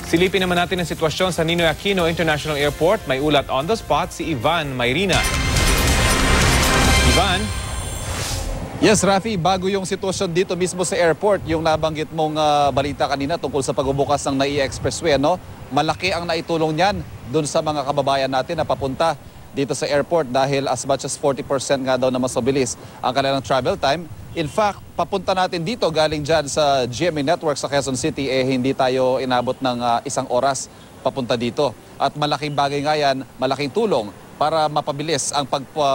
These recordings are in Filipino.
Silipin naman natin ang sitwasyon sa Ninoy Aquino International Airport. May ulat on the spot si Ivan Mayrina. Ivan? Yes, Rafi, bago yung sitwasyon dito mismo sa airport, yung nabanggit mong balita kanina tungkol sa pagbubukas ng NAIA Expressway, no? Malaki ang naitulong niyan doon sa mga kababayan natin na papunta dito sa airport dahil as much as 40% nga daw na mas mabilis ang kanilang travel time. In fact, papunta natin dito galing dyan sa GMA Network sa Quezon City, hindi tayo inabot ng isang oras papunta dito. At malaking bagay nga yan, malaking tulong para mapabilis ang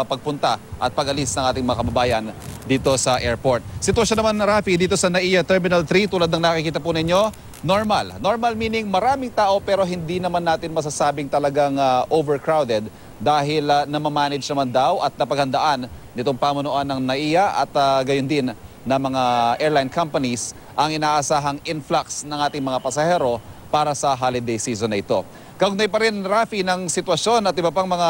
pagpunta at pag-alis ng ating mga kababayan dito sa airport. Sitwasyon naman, Rafi, dito sa NAIA Terminal 3, tulad ng nakikita po ninyo, normal. Normal meaning maraming tao pero hindi naman natin masasabing talagang overcrowded dahil namamanage naman daw at napaghandaan nitong pamunuan ng NAIA at gayon din na mga airline companies ang inaasahang influx ng ating mga pasahero para sa holiday season na ito. Kaugnay pa rin, Rafi, ng sitwasyon at iba pang mga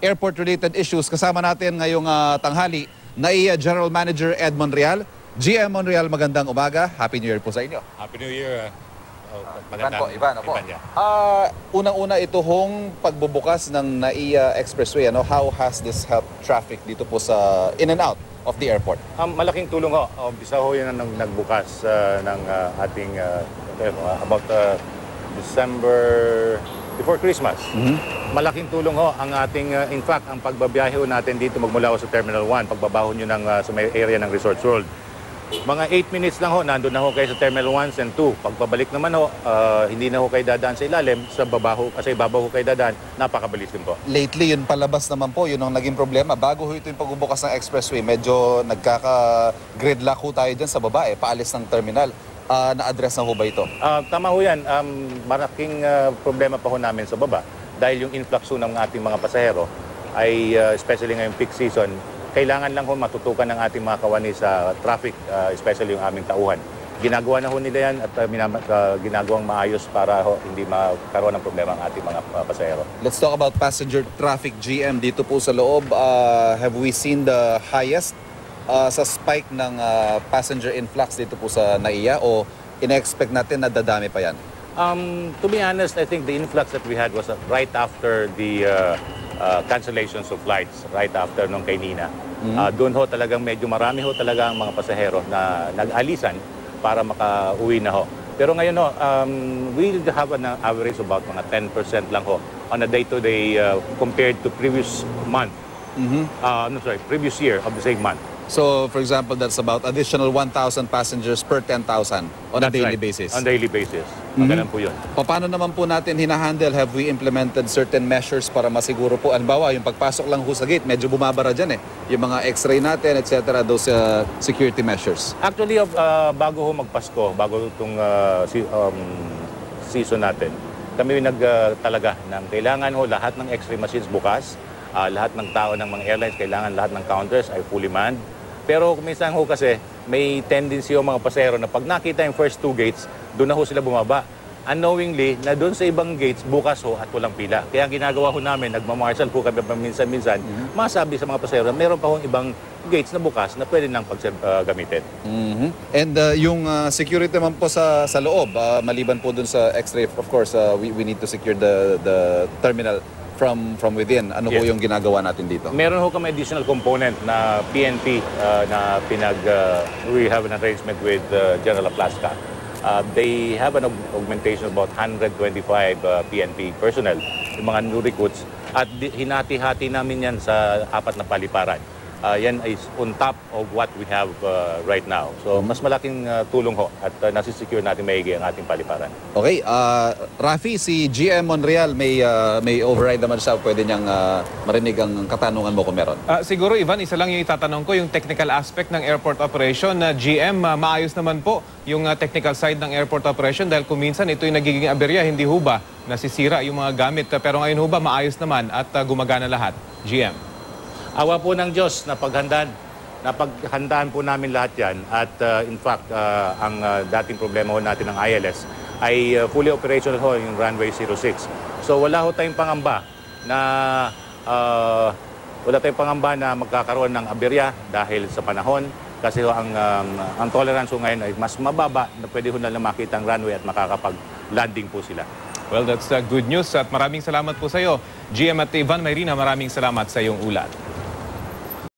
airport-related issues, kasama natin ngayong tanghali, NAIA General Manager Ed Monreal. GM Monreal, magandang umaga. Happy New Year po sa inyo. Happy New Year. Ivan po. Unang-una, ito hong pagbubukas ng NAIA Expressway, how has this helped traffic dito po sa in and out of the airport? Malaking tulong ho. Umpisa ho yan ang nagbukas ng ating about December before Christmas. Malaking tulong ho ang ating, in fact, ang pagbabiyahe ho natin dito magmula ho sa Terminal 1, pagbabaho nyo sa may area ng Resorts World. Mga 8 minutes lang ho, nandun na ho kayo sa Terminal 1 and 2. Pagpabalik naman ho, hindi na ho kayo dadaan sa ilalim, sa babaho, kasi ibabaw ho kayo dadaan, napakabilis din po. Lately, yun palabas naman po, yun ang naging problema. Bago ho ito yung pagbubukas ng expressway, medyo nagkaka-gridlock ho tayo dyan sa baba, paalis ng terminal. Na-address na ho ba ito? Tama ho yan. Malaking problema pa ho namin sa baba dahil yung influx ho ng ating mga pasahero ay especially ngayong peak season, kailangan lang ho matutukan ng ating mga kawani sa traffic, especially yung aming tauhan. Ginagawa na ho nila yan at ginagawang maayos para ho hindi magkaroon ng problema ang ating mga pasahero. Let's talk about passenger traffic, GM. Dito po sa loob, have we seen the highest sa spike ng passenger influx dito po sa NAIA o ina-expect natin na dadami pa yan? To be honest, I think the influx that we had was right after the cancellations of flights, right after nung kay Nina. Doon ho talagang medyo marami ho talaga ang mga pasahero na nag-alisan para makauwi na ho. Pero ngayon ho, we'll have an average about mga 10% lang ho on a day-to-day compared to previous month. Previous year of the same month. So, for example, that's about additional 1,000 passengers per 10,000 on a daily basis. On daily basis. Ganun po yun. Paano naman po natin hinahandle? Have we implemented certain measures para masiguro po? Halimbawa, yung pagpasok lang ho sa gate, medyo bumabara dyan Yung mga x-ray natin, etc. Those security measures. Actually, bago ho magpasko, bago itong season natin, kami nagtalaga ng kailangan ho lahat ng x-ray machines bukas. Lahat ng tao ng mga airlines, kailangan lahat ng counters ay fully manned. Pero minsan ho kasi may tendency yung mga pasahero na pag nakita yung first 2 gates, doon na ho sila bumaba. Unknowingly, na doon sa ibang gates, bukas ho at walang pila. Kaya ginagawa ho namin, nagmamarshal po kami paminsan-minsan, masabi sa mga pasahero, meron pa ho ibang gates na bukas na pwede nang paggamitin. And yung security naman po sa loob, maliban po doon sa x-ray, of course, we need to secure the terminal from within. Ano ho yung ginagawa natin dito? Meron ho kami additional component na PNP na we have an arrangement with General Aplasca. They have an augmentation of about 125 PNP personnel, yung mga new recruits, at hinati-hati namin yan sa 4 na paliparan. Yan is on top of what we have right now. So, mas malaking tulong ho at nasisecure natin maigi ang ating paliparan. Okay. Rafi, si GM Monreal, may override naman siya. Pwede niyang marinig ang katanungan mo kung meron. Siguro, Ivan, isa lang yung itatanong ko, yung technical aspect ng airport operation. GM, maayos naman po yung technical side ng airport operation dahil kung minsan ito'y nagiging aberya, hindi ho ba nasisira yung mga gamit. Pero ngayon ho ba maayos naman at gumagana lahat? GM. Awa po ng Diyos na napaghandaan po namin lahat yan at in fact ang dating problema ho natin ng ILS ay fully operational ho yung runway 06. So wala ho tayong pangamba na magkakaroon ng aberya dahil sa panahon kasi ho ang tolerance ho ngayon ay mas mababa na pwede ho na lang makita ang runway at makakapag landing po sila. Well, that's good news at maraming salamat po sa iyo. GM at Ivan Mayrina, maraming salamat sa iyong ulat.